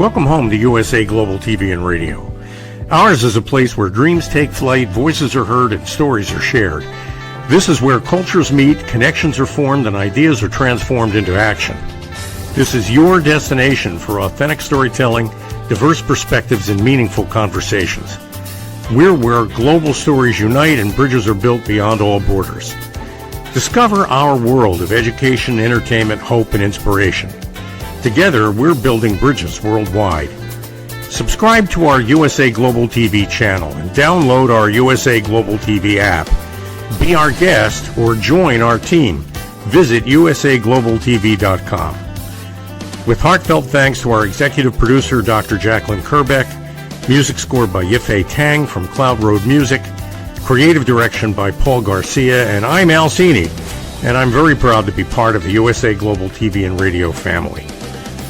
Welcome home to USA Global TV and Radio. Ours is a place where dreams take flight, voices are heard, and stories are shared. This is where cultures meet, connections are formed, and ideas are transformed into action. This is your destination for authentic storytelling, diverse perspectives, and meaningful conversations. We're where global stories unite and bridges are built beyond all borders. Discover our world of education, entertainment, hope, and inspiration. Together, we're building bridges worldwide. Subscribe to our USA Global TV channel and download our USA Global TV app. Be our guest or join our team. Visit usaglobaltv.com. With heartfelt thanks to our executive producer, Dr. Jacqueline Kerbeck, music scored by Yifei Tang from Cloud Road Music, creative direction by Paul Garcia, and I'm Al Cini, and I'm very proud to be part of the USA Global TV and Radio family.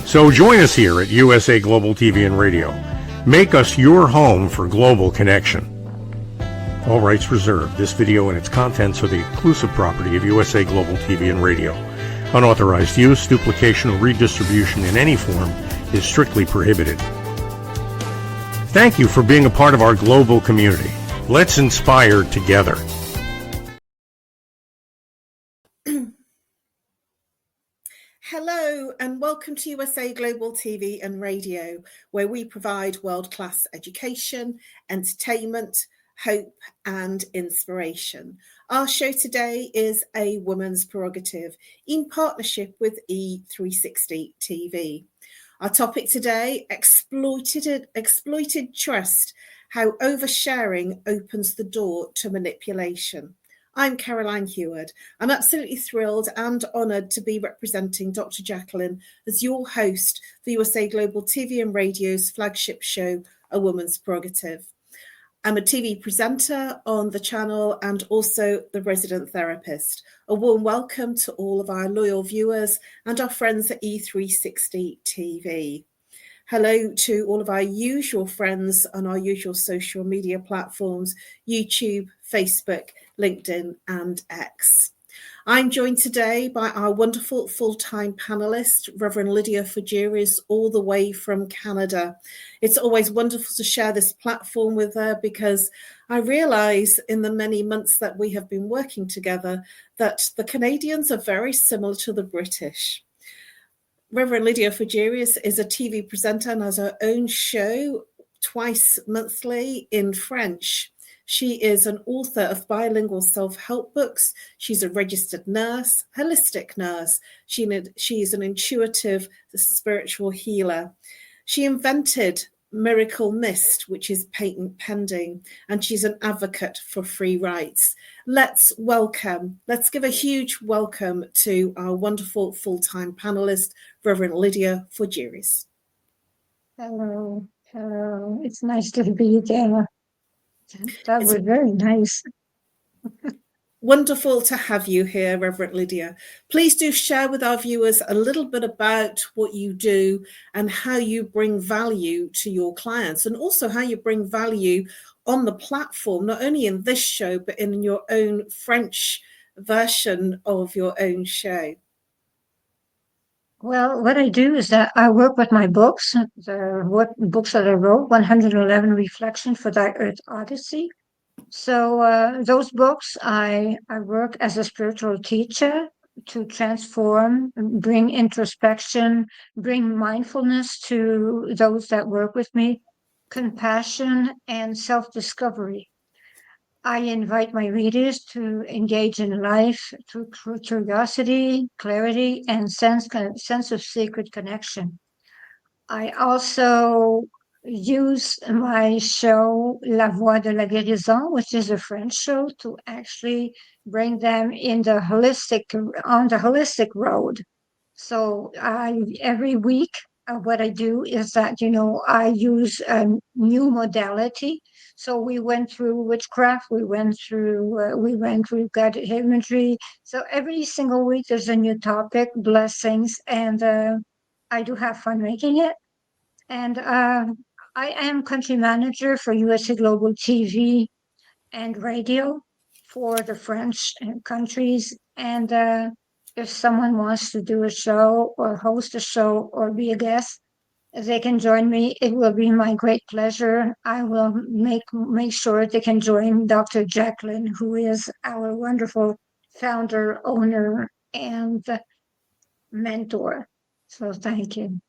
So join us here at USA Global TV and Radio. Make us your home for global connection. All rights reserved. This video and its contents are the exclusive property of USA Global TV and Radio. Unauthorized use, duplication, or redistribution in any form is strictly prohibited. Thank you for being a part of our global community. Let's inspire together. Hello and welcome to USA Global TV and Radio, where we provide world-class education, entertainment, hope and inspiration. Our show today is A Woman's Prerogative in partnership with E360 TV. Our topic today, exploited trust, how oversharing opens the door to manipulation. I'm Caroline Heward. I'm absolutely thrilled and honoured to be representing Dr. Jacqueline as your host for USA Global TV and Radio's flagship show, A Woman's Prerogative. I'm a TV presenter on the channel and also the resident therapist. A warm welcome to all of our loyal viewers and our friends at E360 TV. Hello to all of our usual friends on our usual social media platforms, YouTube, Facebook, LinkedIn and X. I'm joined today by our wonderful full-time panelist, Reverend Lydia Fujiris, all the way from Canada. It's always wonderful to share this platform with her because I realize in the many months that we have been working together that the Canadians are very similar to the British. Reverend Lydia Fujiris is a TV presenter and has her own show twice monthly in French. She is an author of bilingual self-help books. She's a registered nurse, holistic nurse. She is an intuitive spiritual healer. She invented Miracle Mist, which is patent pending, and she's an advocate for free rights. Let's give a huge welcome to our wonderful full-time panelist, Reverend Lydia Fujiris. Hello. It's nice to be there. That was very nice. Wonderful to have you here, Reverend Lydia. Please do share with our viewers a little bit about what you do and how you bring value to your clients, and also how you bring value on the platform, not only in this show, but in your own French version of your own show. Well, what I do is that I work with my books, books that I wrote, 111 Reflections for Thy Earth Odyssey. So those books, I work as a spiritual teacher to transform, bring introspection, bring mindfulness to those that work with me, compassion and self-discovery. I invite my readers to engage in life through curiosity, clarity, and sense of sacred connection. I also use my show La Voix de la Guérison, which is a French show, to actually bring them on the holistic road. So every week, what I do is that, I use a new modality. So we went through witchcraft, we went through guided imagery. So every single week there's a new topic, blessings, and I do have fun making it. And I am country manager for USA Global TV and Radio for the French countries. And if someone wants to do a show or host a show or be a guest, they can join me. It will be my great pleasure. I will make sure they can join Dr. Jacqueline, who is our wonderful founder, owner, and mentor. So thank you.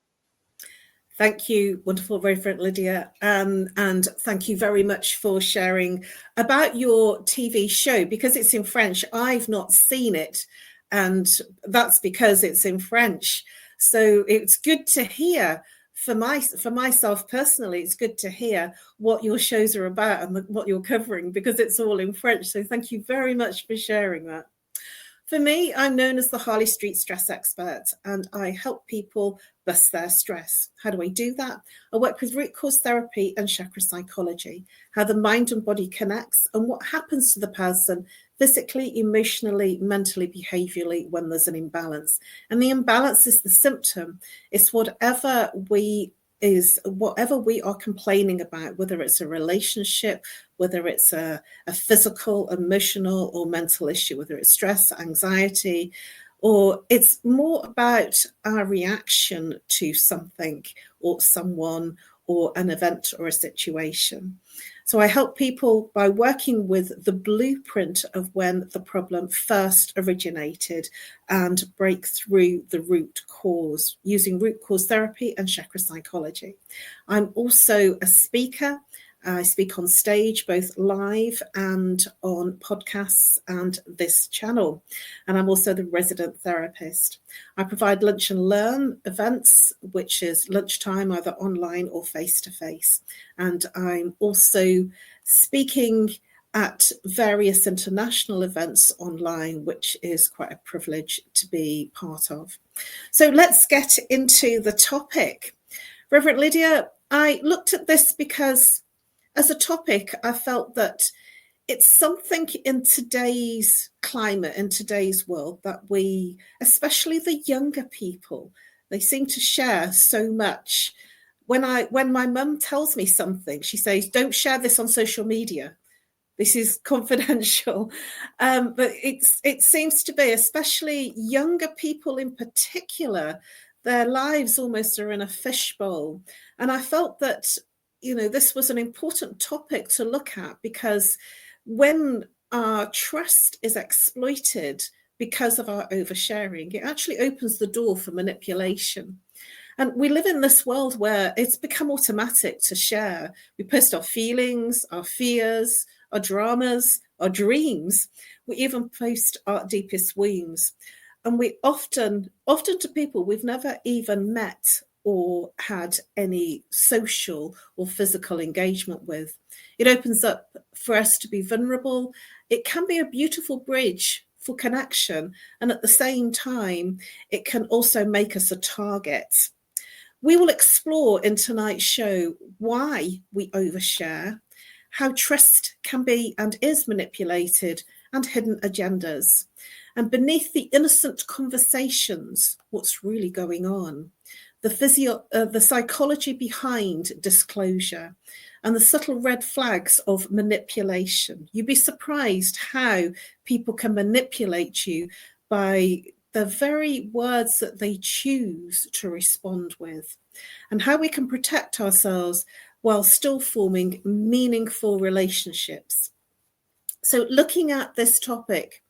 Thank you, wonderful Reverend Lydia. And thank you very much for sharing about your TV show, because it's in French. I've not seen it, and that's because it's in French. So it's good to hear for myself personally, it's good to hear what your shows are about and what you're covering, because it's all in French. So thank you very much for sharing that. For me, I'm known as the Harley Street Stress Expert, and I help people bust their stress. How do I do that? I work with root cause therapy and chakra psychology, how the mind and body connects and what happens to the person physically, emotionally, mentally, behaviorally when there's an imbalance. And the imbalance is the symptom. It's whatever we are complaining about, whether it's a relationship, whether it's a physical, emotional, or mental issue, whether it's stress, anxiety, or it's more about our reaction to something or someone or an event or a situation. So I help people by working with the blueprint of when the problem first originated and break through the root cause using root cause therapy and chakra psychology. I'm also a speaker. I speak on stage, both live and on podcasts and this channel. And I'm also the resident therapist. I provide lunch and learn events, which is lunchtime, either online or face-to-face. And I'm also speaking at various international events online, which is quite a privilege to be part of. So let's get into the topic. Reverend Lydia, I looked at this because as a topic, I felt that it's something in today's climate, in today's world, that we, especially the younger people, they seem to share so much. When my mum tells me something, she says, "Don't share this on social media. This is confidential." But it seems to be, especially younger people in particular, their lives almost are in a fishbowl. And I felt that this was an important topic to look at, because when our trust is exploited because of our oversharing, it actually opens the door for manipulation. And we live in this world where it's become automatic to share. We post our feelings, our fears, our dramas, our dreams. We even post our deepest wounds. And we often to people we've never even met or had any social or physical engagement with. It opens up for us to be vulnerable. It can be a beautiful bridge for connection, and at the same time, it can also make us a target. We will explore in tonight's show why we overshare, how trust can be and is manipulated, and hidden agendas. And beneath the innocent conversations, what's really going on. The psychology behind disclosure and the subtle red flags of manipulation. You'd be surprised how people can manipulate you by the very words that they choose to respond with, and how we can protect ourselves while still forming meaningful relationships. So looking at this topic,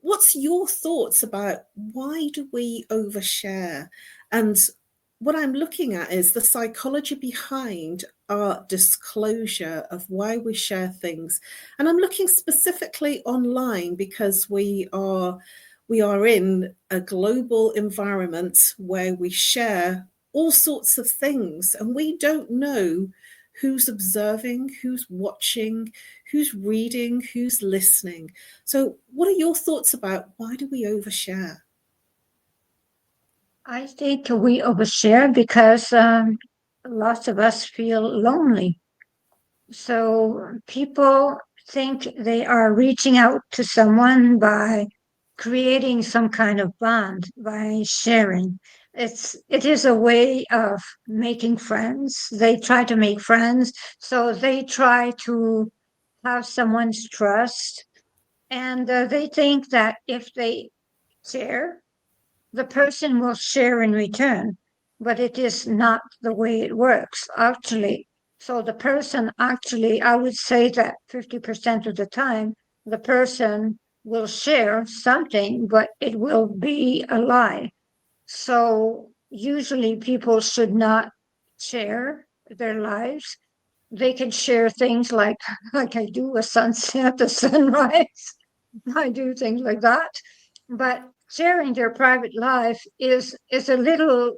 what's your thoughts about why do we overshare? And what I'm looking at is the psychology behind our disclosure of why we share things. And I'm looking specifically online because we are in a global environment where we share all sorts of things, and we don't know who's observing, who's watching, who's reading, who's listening. So what are your thoughts about why do we overshare? I think we overshare because lots of us feel lonely. So people think they are reaching out to someone by creating some kind of bond, by sharing. It is a way of making friends. They try to make friends, so they try to have someone's trust, and they think that if they share, the person will share in return. but it is not the way it works, actually. So the person actually, I would say that 50% of the time, the person will share something, but it will be a lie. So usually people should not share their lives. They can share things like I do, a sunset, a sunrise. I do things like that. But sharing their private life is a little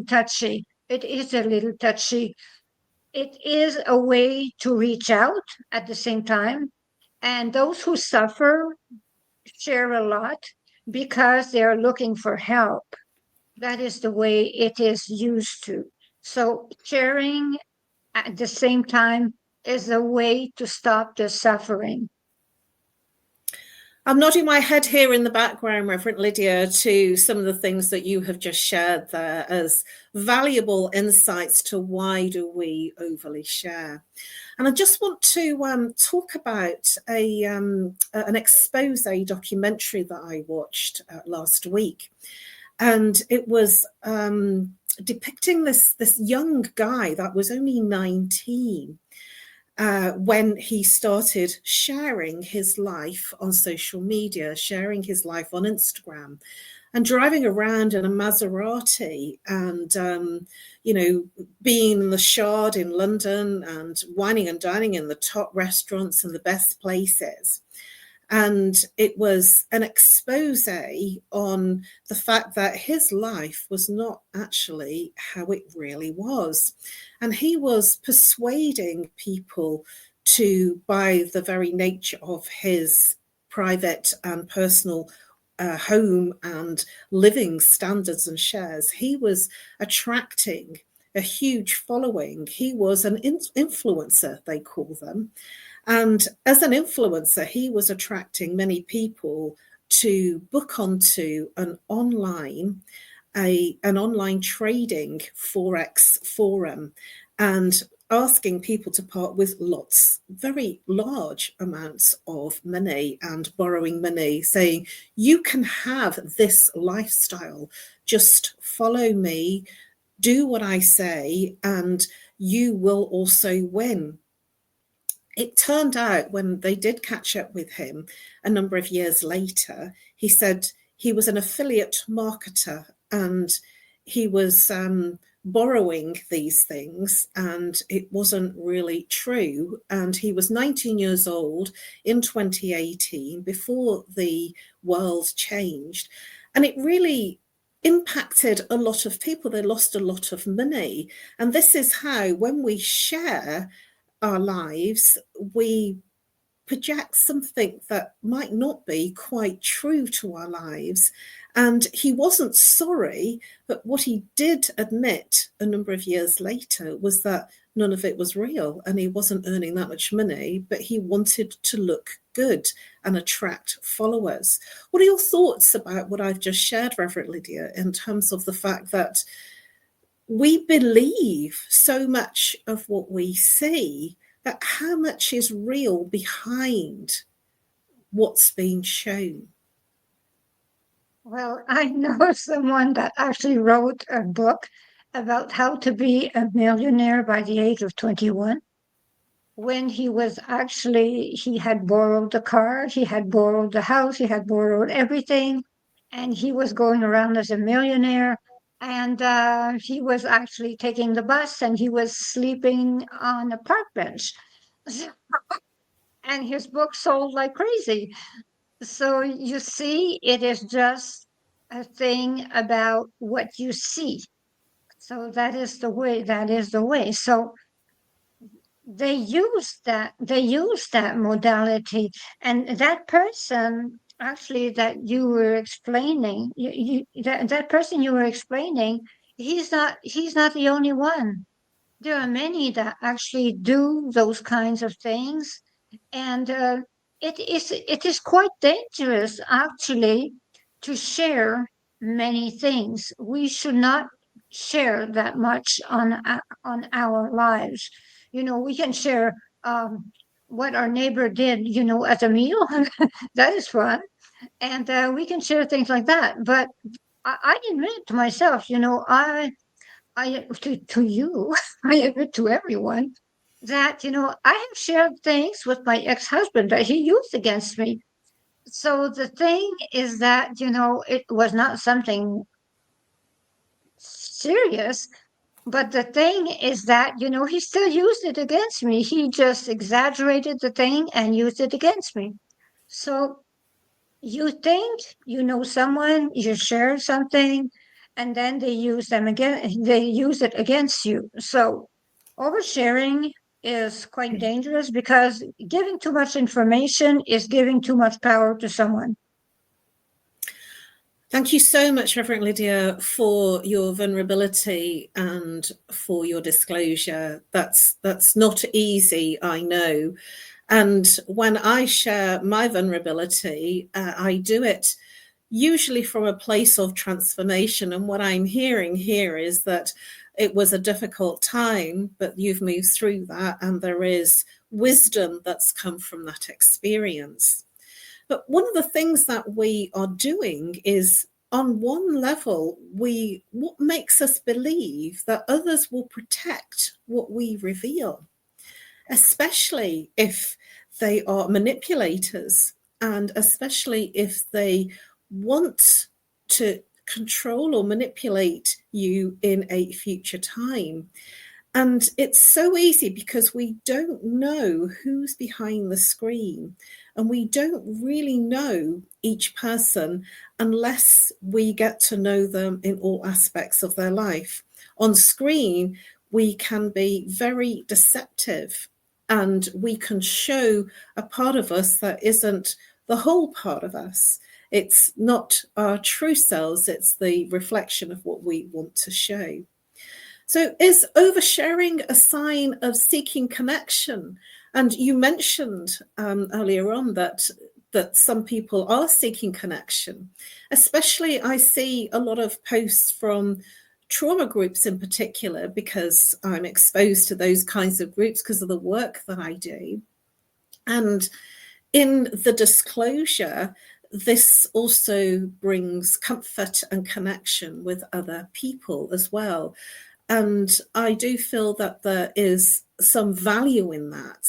touchy. It is a little touchy. It is a way to reach out at the same time. And those who suffer share a lot because they're looking for help. That is the way it is used to. So sharing at the same time is a way to stop the suffering. I'm nodding my head here in the background, Reverend Lydia, to some of the things that you have just shared there as valuable insights to why do we overly share. And I just want to talk about an expose documentary that I watched last week. And it was depicting this young guy that was only 19 when he started sharing his life on social media, sharing his life on Instagram, and driving around in a Maserati and, being in the Shard in London and wining and dining in the top restaurants and the best places. And it was an expose on the fact that his life was not actually how it really was. And he was persuading people to, by the very nature of his private and personal home and living standards and shares, he was attracting a huge following. He was an influencer, they call them. And as an influencer, he was attracting many people to book onto an online trading Forex forum and asking people to part with very large amounts of money and borrowing money, saying, you can have this lifestyle, just follow me, do what I say, and you will also win. It turned out when they did catch up with him a number of years later, he said he was an affiliate marketer and he was borrowing these things and it wasn't really true. And he was 19 years old in 2018 before the world changed. And it really impacted a lot of people. They lost a lot of money. And this is how, when we share our lives, we project something that might not be quite true to our lives. And he wasn't sorry, but what he did admit a number of years later was that none of it was real and he wasn't earning that much money, but he wanted to look good and attract followers. What are your thoughts about what I've just shared, Reverend Lydia, in terms of the fact that we believe so much of what we see, but how much is real behind what's being shown? Well, I know someone that actually wrote a book about how to be a millionaire by the age of 21. When he had borrowed the car, he had borrowed the house, he had borrowed everything, and he was going around as a millionaire. And he was actually taking the bus and he was sleeping on a park bench. And his book sold like crazy. So you see, it is just a thing about what you see. So that is the way, that is the way. So they use that modality, and that person actually that you were explaining, that person you were explaining, he's not the only one. There are many that actually do those kinds of things, and it is quite dangerous actually to share many things. We should not share that much on our lives. You know, we can share what our neighbor did, you know, at a meal. That is fun, and we can share things like that. But I admit to myself, to you, I admit to everyone that, I have shared things with my ex-husband that he used against me. So the thing is that, it was not something serious, but the thing is that, he still used it against me. He just exaggerated the thing and used it against me. So you think you know someone, you share something, and then they use it against you. So oversharing is quite dangerous because giving too much information is giving too much power to someone. Thank you so much, Reverend Lydia, for your vulnerability and for your disclosure. That's not easy, I know. And when I share my vulnerability, I do it usually from a place of transformation. And what I'm hearing here is that it was a difficult time, but you've moved through that, and there is wisdom that's come from that experience. But one of the things that we are doing is, on one level, what makes us believe that others will protect what we reveal, especially if they are manipulators, and especially if they want to control or manipulate you in a future time. And it's so easy because we don't know who's behind the screen, and we don't really know each person unless we get to know them in all aspects of their life. On screen, we can be very deceptive, and we can show a part of us that isn't the whole part of us. It's not our true selves, it's the reflection of what we want to show. So is oversharing a sign of seeking connection? And you mentioned earlier on that some people are seeking connection. Especially, I see a lot of posts from trauma groups in particular, because I'm exposed to those kinds of groups because of the work that I do. And in the disclosure, this also brings comfort and connection with other people as well. And I do feel that there is some value in that.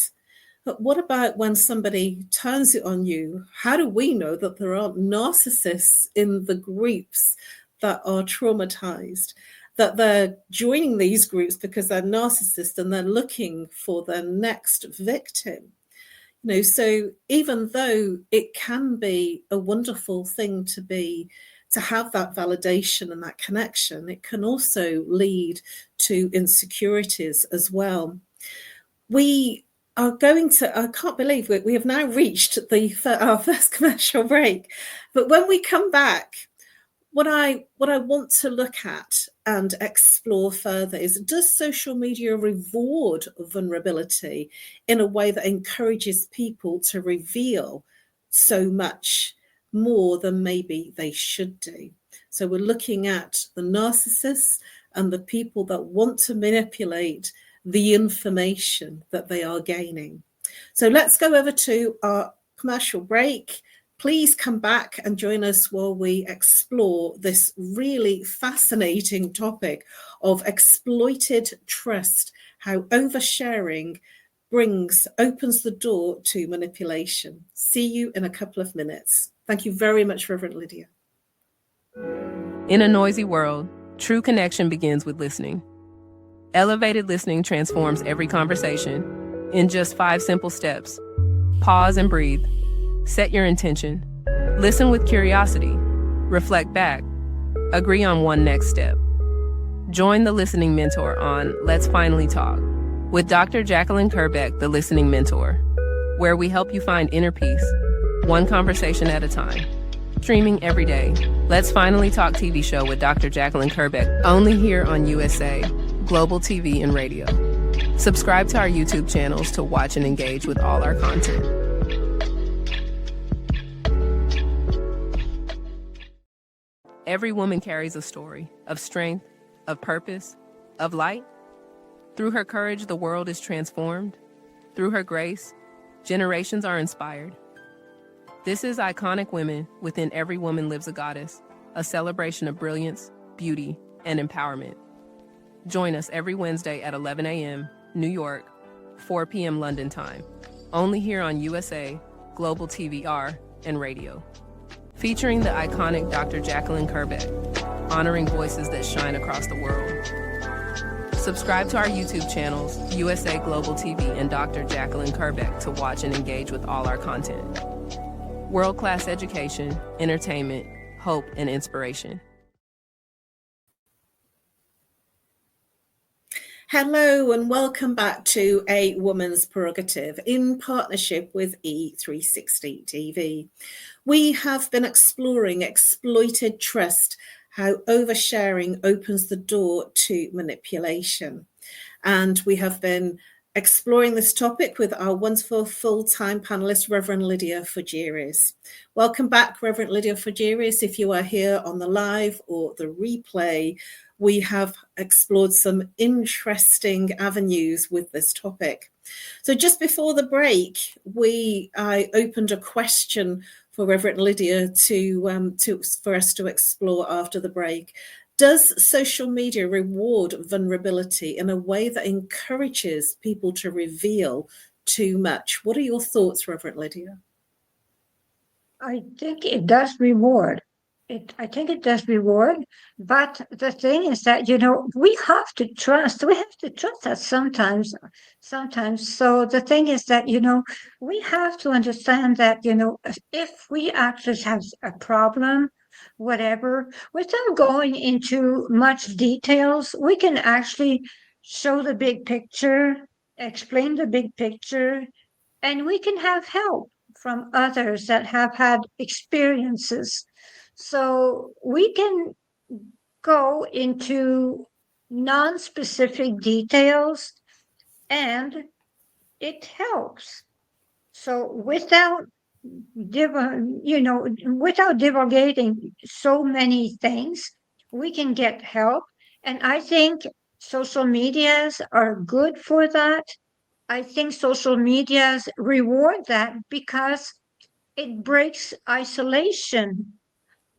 But what about when somebody turns it on you? How do we know that there aren't narcissists in the groups that are traumatized, that they're joining these groups because they're narcissists and they're looking for their next victim? So even though it can be a wonderful thing to have that validation and that connection, it can also lead to insecurities as well. We are going to, I can't believe we have now reached our first commercial break. But when we come back, what I want to look at and explore further is, does social media reward vulnerability in a way that encourages people to reveal so much more than maybe they should do? So we're looking at the narcissists and the people that want to manipulate the information that they are gaining. So let's go over to our commercial break. Please come back and join us while we explore this really fascinating topic of exploited trust, how oversharing opens the door to manipulation. See you in a couple of minutes. Thank you very much, Reverend Lydia. In a noisy world, true connection begins with listening. Elevated listening transforms every conversation in just 5 simple steps. Pause and breathe. Set your intention. Listen with curiosity. Reflect back. Agree on one next step. Join the Listening Mentor on Let's Finally Talk with Dr. Jacqueline Kerbeck, the Listening Mentor, where we help you find inner peace, one conversation at a time. Streaming every day. Let's Finally Talk TV show with Dr. Jacqueline Kerbeck, only here on USA, Global TV and Radio. Subscribe to our YouTube channels to watch and engage with all our content. Every woman carries a story of strength, of purpose, of light. Through her courage, the world is transformed. Through her grace, generations are inspired. This is Iconic Women. Within every woman lives a goddess. a celebration of brilliance, beauty, and empowerment. Join us every Wednesday at 11 a.m. New York, 4 p.m. London time, only here on USA, Global TVR, and radio. Featuring the iconic Dr. Jacqueline Kerbeck, honoring voices that shine across the world. Subscribe to our YouTube channels, USA Global TV and Dr. Jacqueline Kerbeck, to watch and engage with all our content. World-class education, entertainment, hope, and inspiration. Hello and welcome back to A Woman's Prerogative in partnership with E360 TV. We have been exploring exploited trust, how oversharing opens the door to manipulation. And we have been exploring this topic with our wonderful full-time panelist, Reverend Lydia Fujiris. Welcome back, Reverend Lydia Fujiris. If you are here on the live or the replay, we have explored some interesting avenues with this topic. So just before the break, I opened a question for Reverend Lydia for us to explore after the break. Does social media reward vulnerability in a way that encourages people to reveal too much? What are your thoughts, Reverend Lydia? I think it does reward. I think it does reward, but the thing is that, we have to trust that sometimes. So the thing is that, we have to understand that, if we actually have a problem, whatever, without going into much details, we can actually show the big picture, explain the big picture, and we can have help from others that have had experiences. So we can go into non-specific details and it helps. So without divulgating so many things, we can get help. And I think social medias are good for that. I think social medias reward that because it breaks isolation.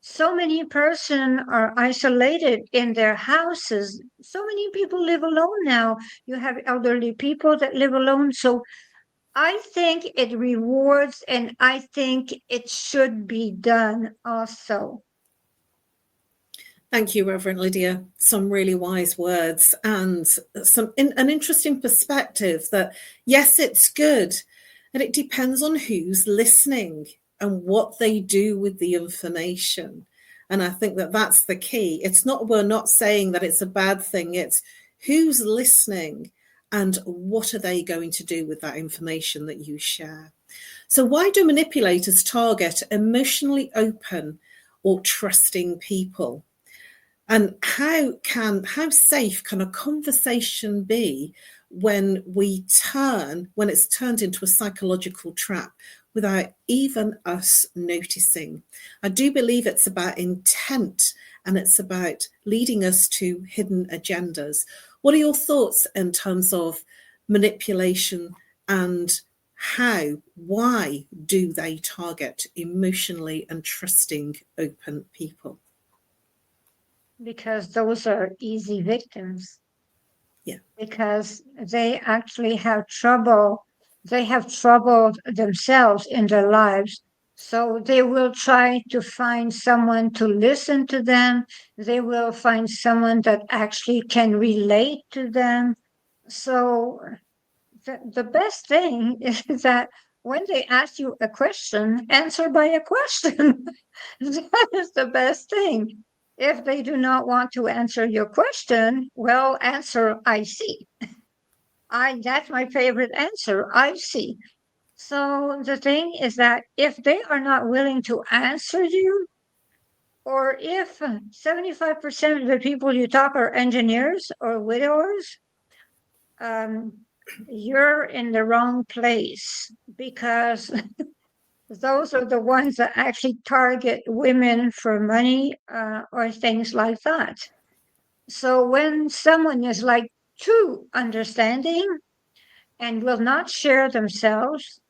So many persons are isolated in their houses. So many people live alone now. You have elderly people that live alone. So I think it rewards, and I think it should be done also. Thank you, Reverend Lydia. Some really wise words and an interesting perspective that, yes, it's good, and it depends on who's listening and what they do with the information. And I think that that's the key. We're not saying that it's a bad thing. It's who's listening and what are they going to do with that information that you share. So why do manipulators target emotionally open or trusting people? And how safe can a conversation be when it's turned into a psychological trap without even us noticing? I do believe it's about intent and it's about leading us to hidden agendas. What are your thoughts in terms of manipulation and why do they target emotionally and trusting open people? Because those are easy victims. Yeah. Because they actually have trouble. They have troubled themselves in their lives. So they will try to find someone to listen to them. They will find someone that actually can relate to them. So the best thing is that when they ask you a question, answer by a question. That is the best thing. If they do not want to answer your question, well, answer I see. That's my favorite answer, I see. So the thing is that if they are not willing to answer you, or if 75% of the people you talk are engineers or widowers, you're in the wrong place, because those are the ones that actually target women for money or things like that. So when someone is like too understanding and will not share themselves,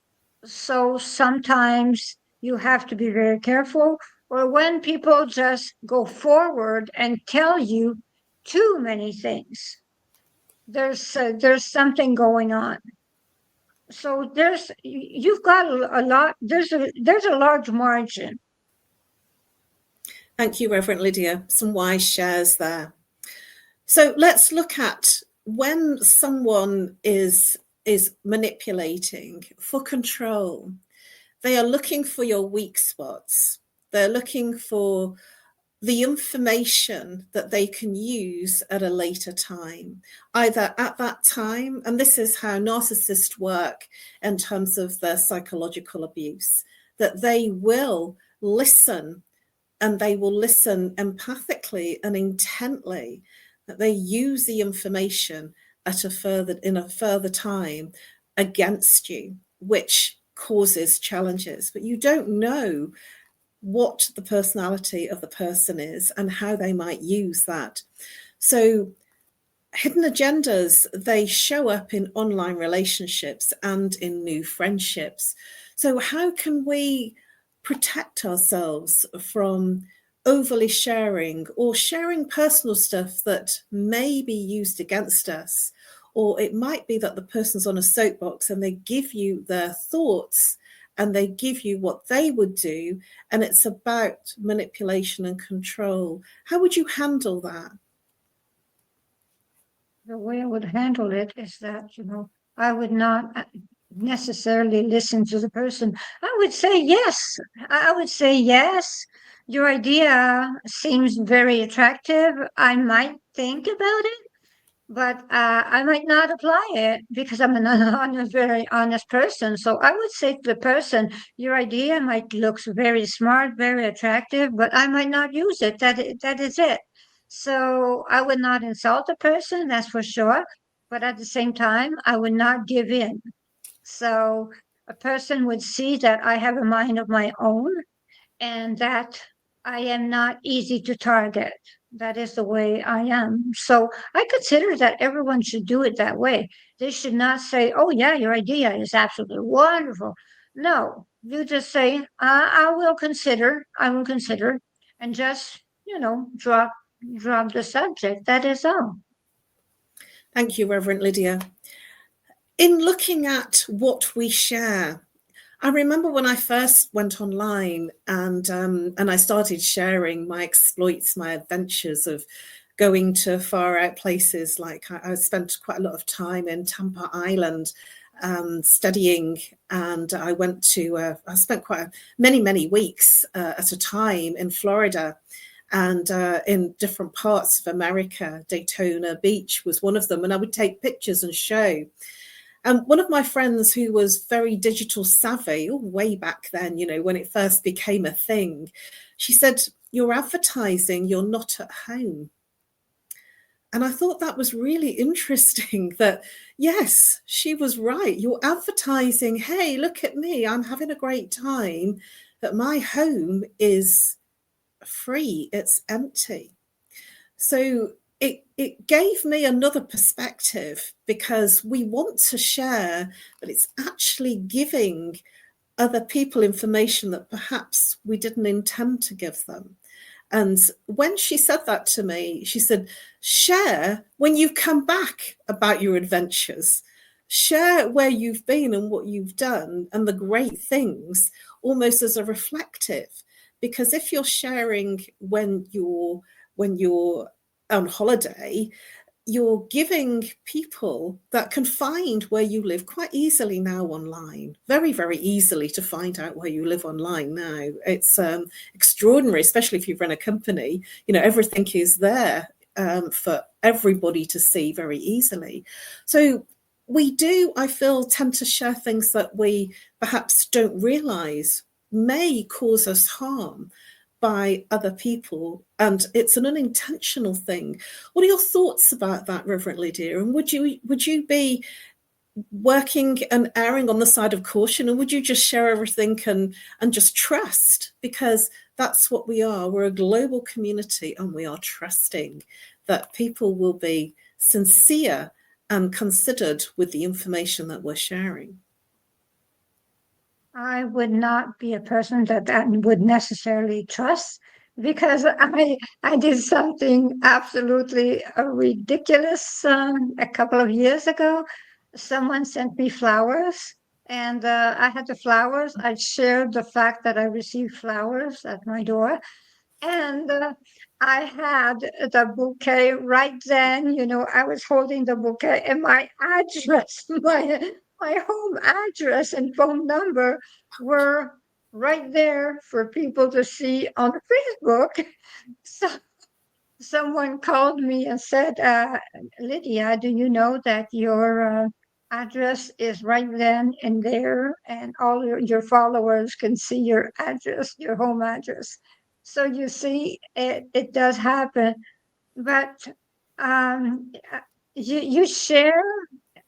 so sometimes you have to be very careful. or when people just go forward and tell you too many things. There's something going on. So you've got a lot. There's a large margin. Thank you, Reverend Lydia. Some wise shares there. So let's look at when someone is manipulating for control. They are looking for your weak spots. They're looking for the information that they can use at a later time, either at that time, and this is how narcissists work in terms of their psychological abuse, that they will listen, and they will listen empathically and intently, that they use the information in a further time against you, which causes challenges. But you don't know what the personality of the person is and how they might use that. So hidden agendas, they show up in online relationships and in new friendships. So how can we protect ourselves from overly sharing or sharing personal stuff that may be used against us? Or it might be that the person's on a soapbox and they give you their thoughts and they give you what they would do, and it's about manipulation and control. How would you handle that? The way I would handle it is that, I would not necessarily listen to the person. I would say yes. I would say yes. Your idea seems very attractive. I might think about it, but I might not apply it because I'm a very honest person. So I would say to the person, your idea might look very smart, very attractive, but I might not use it. That is it. So I would not insult the person, that's for sure. But at the same time, I would not give in. So a person would see that I have a mind of my own and that I am not easy to target. That is the way I am. So I consider that everyone should do it that way. They should not say, oh, yeah, your idea is absolutely wonderful. No, you just say, I will consider, and just, drop the subject. That is all. Thank you, Reverend Lydia. In looking at what we share, I remember when I first went online and I started sharing my exploits, my adventures of going to far out places. Like I spent quite a lot of time in Tampa Island studying, and I spent many weeks at a time in Florida and in different parts of America. Daytona Beach was one of them, and I would take pictures and show. And one of my friends who was very digital savvy, way back then, when it first became a thing, she said, you're advertising, you're not at home. And I thought that was really interesting that, yes, she was right. You're advertising, hey, look at me, I'm having a great time, but my home is free, it's empty. So it gave me another perspective, because we want to share, but it's actually giving other people information that perhaps we didn't intend to give them. And when she said that to me, she said, share when you come back about your adventures. Share where you've been and what you've done and the great things, almost as a reflective. Because if you're sharing when you're on holiday, you're giving people that can find where you live quite easily now online, very, very easily to find out where you live online now. It's extraordinary, especially if you run a company, everything is there for everybody to see very easily. So we do, I feel, tend to share things that we perhaps don't realize may cause us harm by other people, and it's an unintentional thing. What are your thoughts about that, Reverend Lydia? And would you be working and erring on the side of caution, and would you just share everything and just trust? Because that's what we are. We're a global community, and we are trusting that people will be sincere and considered with the information that we're sharing. I would not be a person that would necessarily trust, because I did something absolutely ridiculous a couple of years ago. Someone sent me flowers, and I had the flowers. I shared the fact that I received flowers at my door, and I had the bouquet right then. I was holding the bouquet, and my address, my home address and phone number were right there for people to see on Facebook. So someone called me and said, Lydia, do you know that your address is right then and there, and all your followers can see your address, your home address? So you see, it does happen, but uh, you share.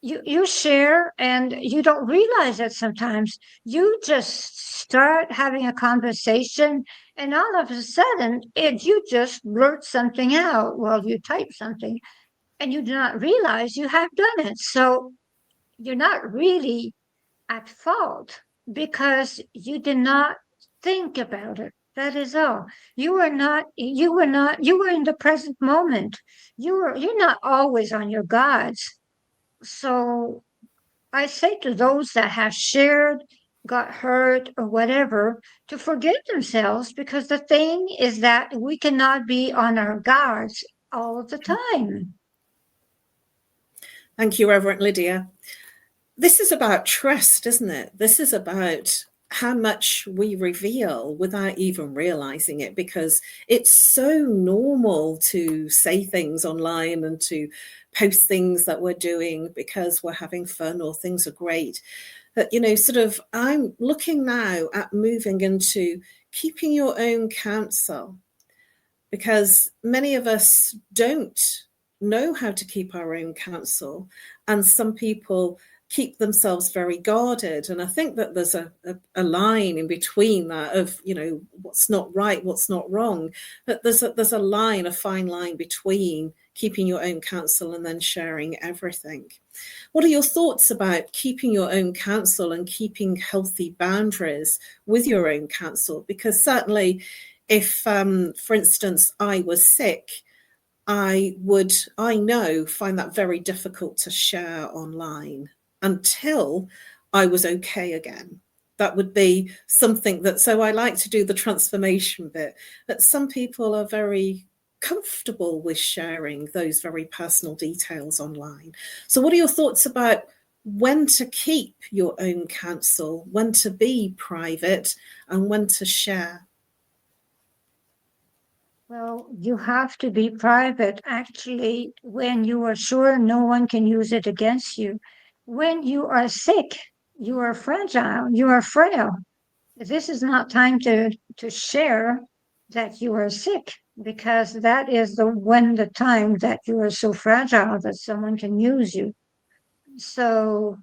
You share, and you don't realize it sometimes. You just start having a conversation, and all of a sudden you just blurt something out. Well, you type something, and you do not realize you have done it. So you're not really at fault, because you did not think about it. That is all. You were in the present moment. You're not always on your guards. So I say to those that have shared, got hurt, or whatever, to forgive themselves, because the thing is that we cannot be on our guards all the time. Thank you, Reverend Lydia. This is about trust, isn't it? This is about how much we reveal without even realizing it, because it's so normal to say things online and to post things that we're doing because we're having fun or things are great. That, sort of, I'm looking now at moving into keeping your own counsel, because many of us don't know how to keep our own counsel, and some people keep themselves very guarded. And I think that there's a line in between that of, what's not right, what's not wrong. But there's a line, a fine line between keeping your own counsel and then sharing everything. What are your thoughts about keeping your own counsel and keeping healthy boundaries with your own counsel? Because certainly if, for instance, I was sick, I know, find that very difficult to share online until I was okay again. That would be something that, so I like to do the transformation bit, that some people are very comfortable with sharing those very personal details online. So what are your thoughts about when to keep your own counsel, when to be private, and when to share? Well, you have to be private, actually, when you are sure no one can use it against you. When you are sick, you are fragile, you are frail. This is not time to share that you are sick, because that is the time that you are so fragile that someone can use you. So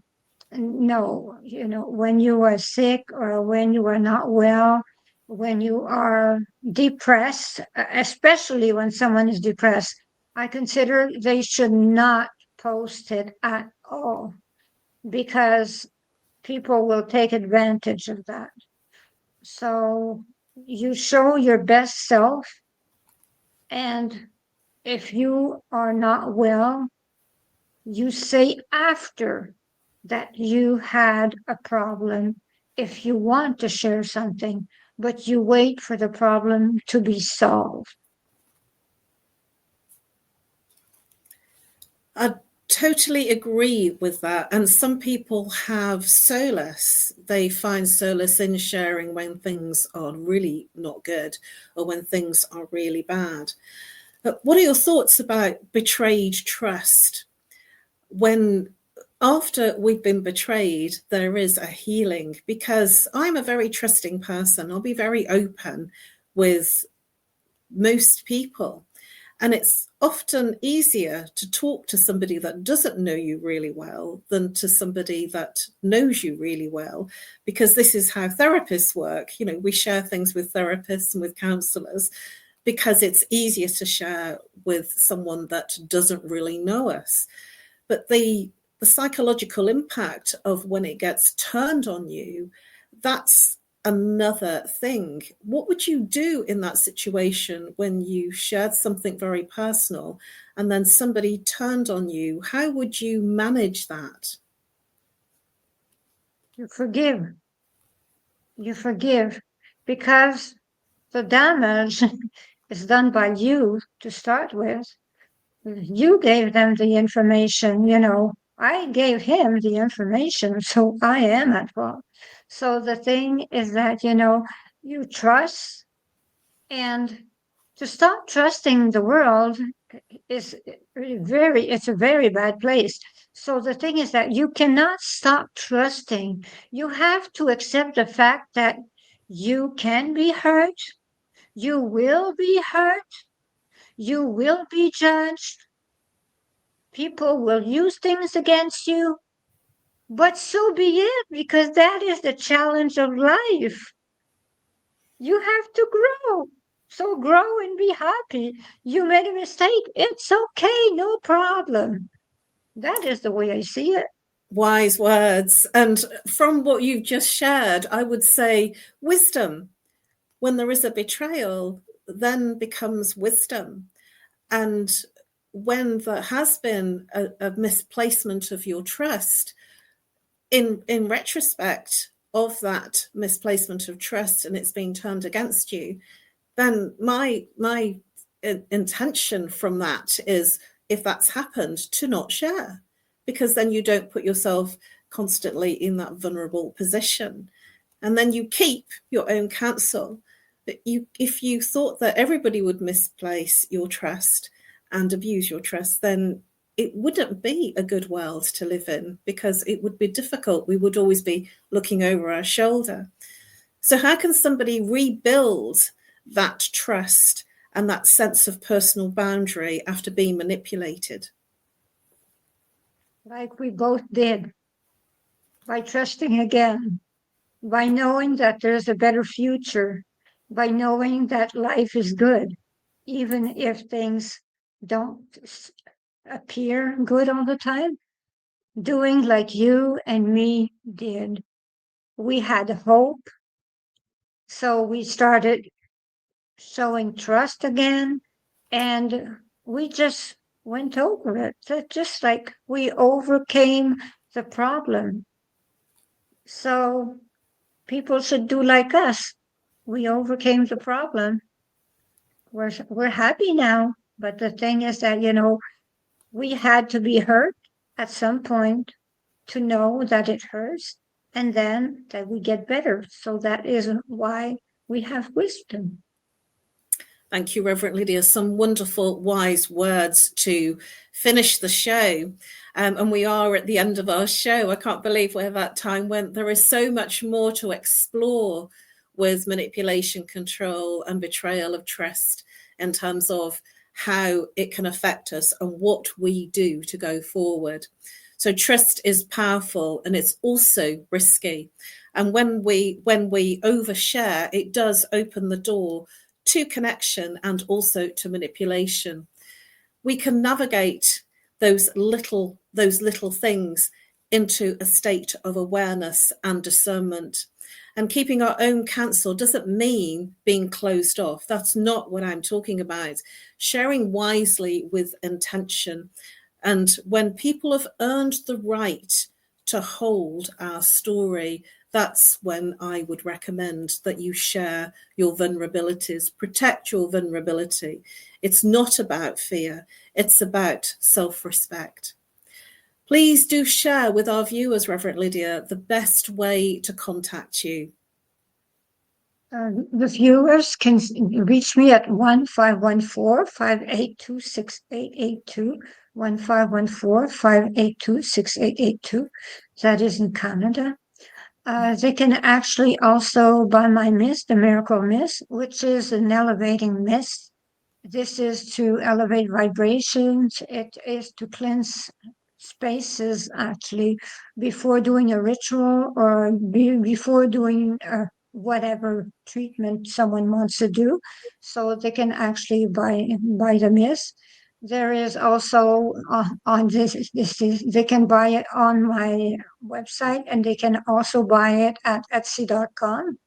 no, when you are sick, or when you are not well, when you are depressed, especially when someone is depressed, I consider they should not post it at all, because people will take advantage of that. So you show your best self, and if you are not well, you say after that you had a problem, if you want to share something, but you wait for the problem to be solved. I totally agree with that. And some people have solace. They find solace in sharing when things are really not good or when things are really bad. But what are your thoughts about betrayed trust? When after we've been betrayed, there is a healing, because I'm a very trusting person. I'll be very open with most people. And it's often easier to talk to somebody that doesn't know you really well than to somebody that knows you really well, because this is how therapists work. We share things with therapists and with counselors because it's easier to share with someone that doesn't really know us. But the psychological impact of when it gets turned on you, That's another thing. What would you do in that situation when you shared something very personal and then somebody turned on you? How would you manage that? You forgive. You forgive because the damage is done by you to start with. You gave them the information, I gave him the information, so I am at fault. So the thing is that, you trust, and to stop trusting the world is it's a very bad place. So the thing is that you cannot stop trusting. You have to accept the fact that you can be hurt, you will be hurt, you will be judged, people will use things against you, but so be it, because that is the challenge of life. You have to grow. So grow and be happy. You made a mistake. It's okay. No problem. That is the way I see it. Wise words. And from what you've just shared, I would say wisdom. When there is a betrayal, then becomes wisdom. And when there has been a misplacement of your trust, in retrospect of that misplacement of trust and it's being turned against you, then my intention from that is, if that's happened, to not share, because then you don't put yourself constantly in that vulnerable position, and then you keep your own counsel. But if you thought that everybody would misplace your trust and abuse your trust, then it wouldn't be a good world to live in, because it would be difficult. We would always be looking over our shoulder. So how can somebody rebuild that trust and that sense of personal boundary after being manipulated? Like we both did, by trusting again, by knowing that there's a better future, by knowing that life is good, even if things don't appear good all the time. Doing like you and me did. We had hope, so we started showing trust again, and we just went over it. Just like we overcame the problem. So people should do like us. We overcame the problem. We're happy now, but the thing is that, we had to be hurt at some point to know that it hurts, and then that we get better. So that is why we have wisdom. Thank you, Reverend Lydia. Some wonderful, wise words to finish the show. And we are at the end of our show. I can't believe where that time went. There is so much more to explore with manipulation, control, and betrayal of trust in terms of how it can affect us and what we do to go forward. So trust is powerful, and it's also risky. And when we overshare, it does open the door to connection and also to manipulation. We can navigate those little things into a state of awareness and discernment. And keeping our own counsel doesn't mean being closed off. That's not what I'm talking about. Sharing wisely with intention. And when people have earned the right to hold our story, that's when I would recommend that you share your vulnerabilities, protect your vulnerability. It's not about fear, it's about self-respect. Please do share with our viewers, Reverend Lydia, the best way to contact you. The viewers can reach me at 1514-582-6882, 1514-582-6882. That is in Canada. They can actually also buy my mist, the Miracle Mist, which is an elevating mist. This is to elevate vibrations. It is to cleanse spaces, actually, before doing a ritual or before doing whatever treatment someone wants to do. So they can actually buy the mist. There is also on they can buy it on my website, and they can also buy it at Etsy.com.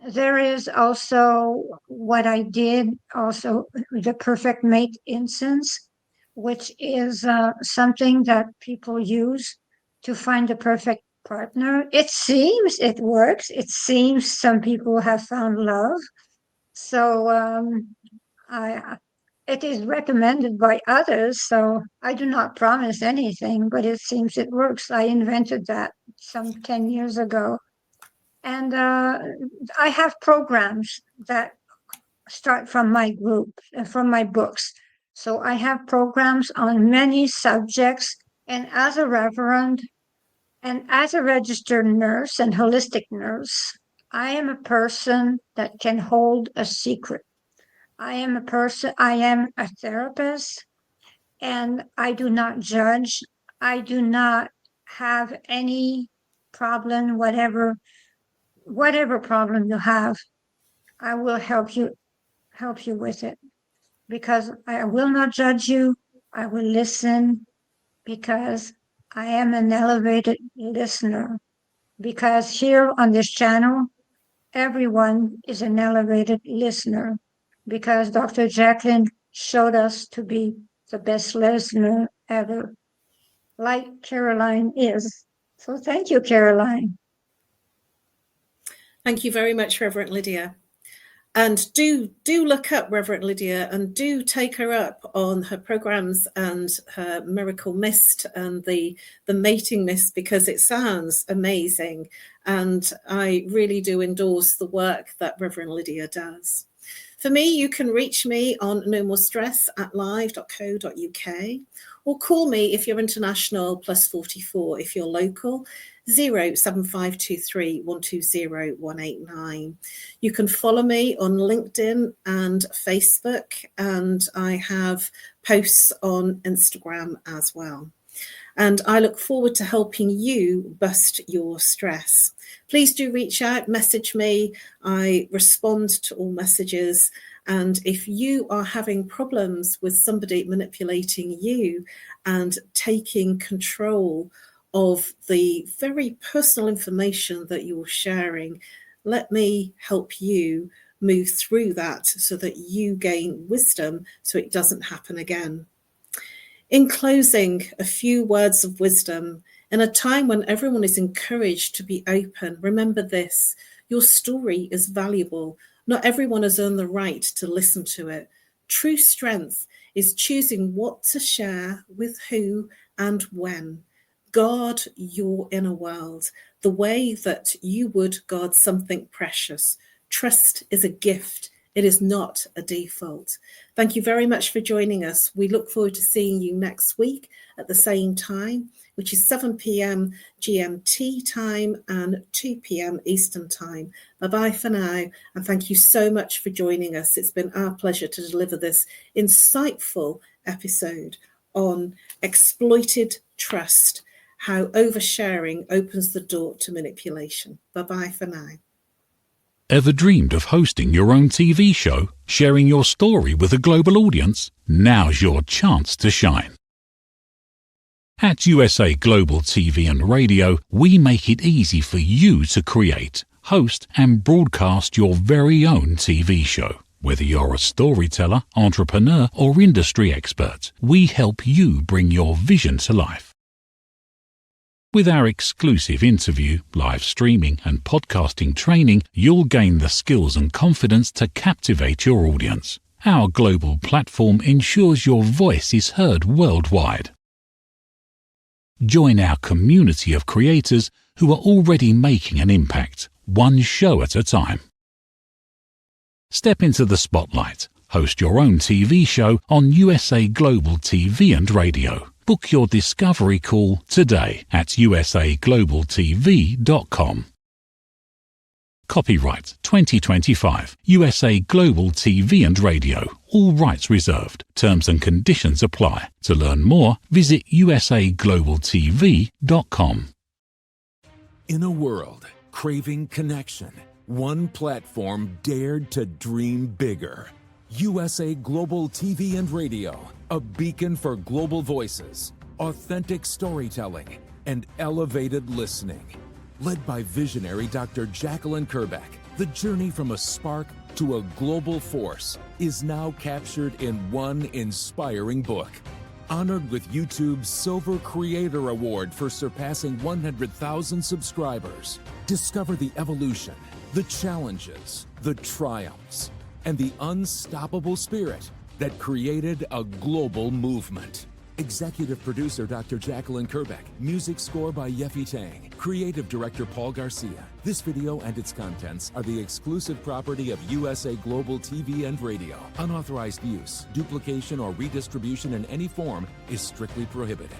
There is also what I did, also the Perfect Mate incense, which is something that people use to find the perfect partner. It seems it works. It seems some people have found love. So I it is recommended by others, so I do not promise anything, but it seems it works. I invented that some 10 years ago. And I have programs that start from my group, from my books. So I have programs on many subjects. And as a reverend and as a registered nurse and holistic nurse, I am a person that can hold a secret. I am a therapist, and I do not judge. I do not have any problem, whatever problem you have, I will help you with it, because I will not judge you. I will listen, because I am an elevated listener. Because here on this channel, everyone is an elevated listener, because Dr. Jacqueline showed us to be the best listener ever, like Caroline is. So thank you, Caroline. Thank you very much, Reverend Lydia. And do look up Reverend Lydia, and do take her up on her programs and her Miracle Mist and the mating mist, because it sounds amazing. And I really do endorse the work that Reverend Lydia does. For me, you can reach me on nomorestress@live.co.uk, or call me if you're international, +44 if you're local, 07523 120 189. You can follow me on LinkedIn and Facebook, and I have posts on Instagram as well. And I look forward to helping you bust your stress. Please do reach out, message me. I respond to all messages. And if you are having problems with somebody manipulating you and taking control of the very personal information that you're sharing, let me help you move through that so that you gain wisdom so it doesn't happen again. In closing, a few words of wisdom. In a time when everyone is encouraged to be open, remember this: your story is valuable. Not everyone has earned the right to listen to it. True strength is choosing what to share with who and when. Guard your inner world the way that you would guard something precious. Trust is a gift. It is not a default. Thank you very much for joining us. We look forward to seeing you next week at the same time, which is 7 p.m. GMT time and 2 p.m. Eastern time. Bye-bye for now, and thank you so much for joining us. It's been our pleasure to deliver this insightful episode on exploited trust, how oversharing opens the door to manipulation. Bye-bye for now. Ever dreamed of hosting your own TV show, sharing your story with a global audience? Now's your chance to shine. At USA Global TV and Radio, we make it easy for you to create, host, and broadcast your very own TV show. Whether you're a storyteller, entrepreneur, or industry expert, we help you bring your vision to life. With our exclusive interview, live streaming, and podcasting training, you'll gain the skills and confidence to captivate your audience. Our global platform ensures your voice is heard worldwide. Join our community of creators who are already making an impact, one show at a time. Step into the spotlight. Host your own TV show on USA Global TV and Radio. Book your discovery call today at usaglobaltv.com. Copyright 2025 USA Global TV and Radio. All rights reserved. Terms and conditions apply. To learn more, visit usaglobaltv.com. In a world craving connection, one platform dared to dream bigger. USA Global TV and Radio, a beacon for global voices, authentic storytelling, and elevated listening. Led by visionary Dr. Jacqueline Kerbeck, the journey from a spark to a global force is now captured in one inspiring book. Honored with YouTube's Silver Creator Award for surpassing 100,000 subscribers. Discover the evolution, the challenges, the triumphs, and the unstoppable spirit that created a global movement. Executive producer Dr. Jacqueline Kerbeck. Music score by Yeffy Tang. Creative director Paul Garcia. This video and its contents are the exclusive property of USA Global TV and Radio. Unauthorized use, duplication, or redistribution in any form is strictly prohibited.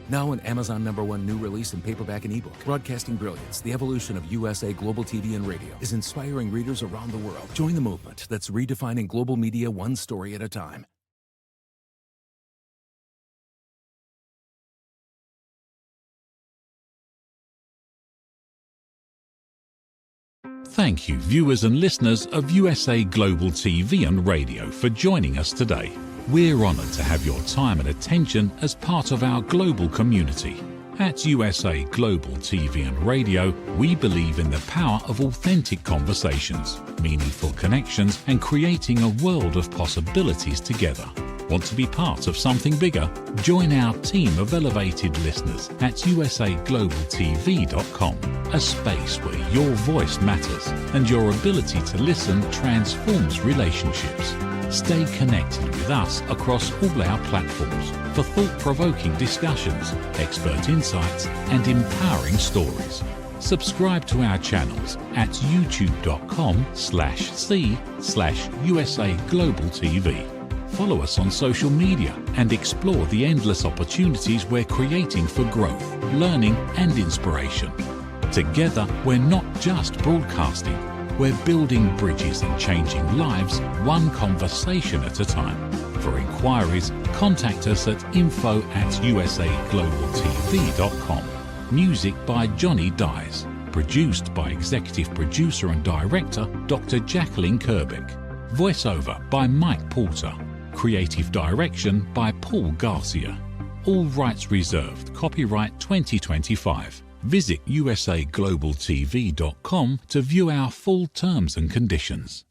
Now an Amazon #1 new release in paperback and ebook. Broadcasting Brilliance, the evolution of USA Global TV and Radio, is inspiring readers around the world. Join the movement that's redefining global media one story at a time. Thank you, viewers and listeners of USA Global TV and Radio, for joining us today. We're honored to have your time and attention as part of our global community. At USA Global TV and Radio, we believe in the power of authentic conversations, meaningful connections, and creating a world of possibilities together. Want to be part of something bigger? Join our team of elevated listeners at usaglobaltv.com, a space where your voice matters and your ability to listen transforms relationships. Stay connected with us across all our platforms for thought-provoking discussions, expert insights, and empowering stories. Subscribe to our channels at youtube.com/c/USA-Global-TV. Follow us on social media and explore the endless opportunities we're creating for growth, learning, and inspiration. Together, we're not just broadcasting, we're building bridges and changing lives one conversation at a time. For inquiries, contact us at info@usaglobaltv.com. Music by Johnny Dyes. Produced by Executive Producer and Director Dr. Jacqueline Kerbeck. Voiceover by Mike Porter. Creative Direction by Paul Garcia. All rights reserved. Copyright 2025. Visit usaglobaltv.com to view our full terms and conditions.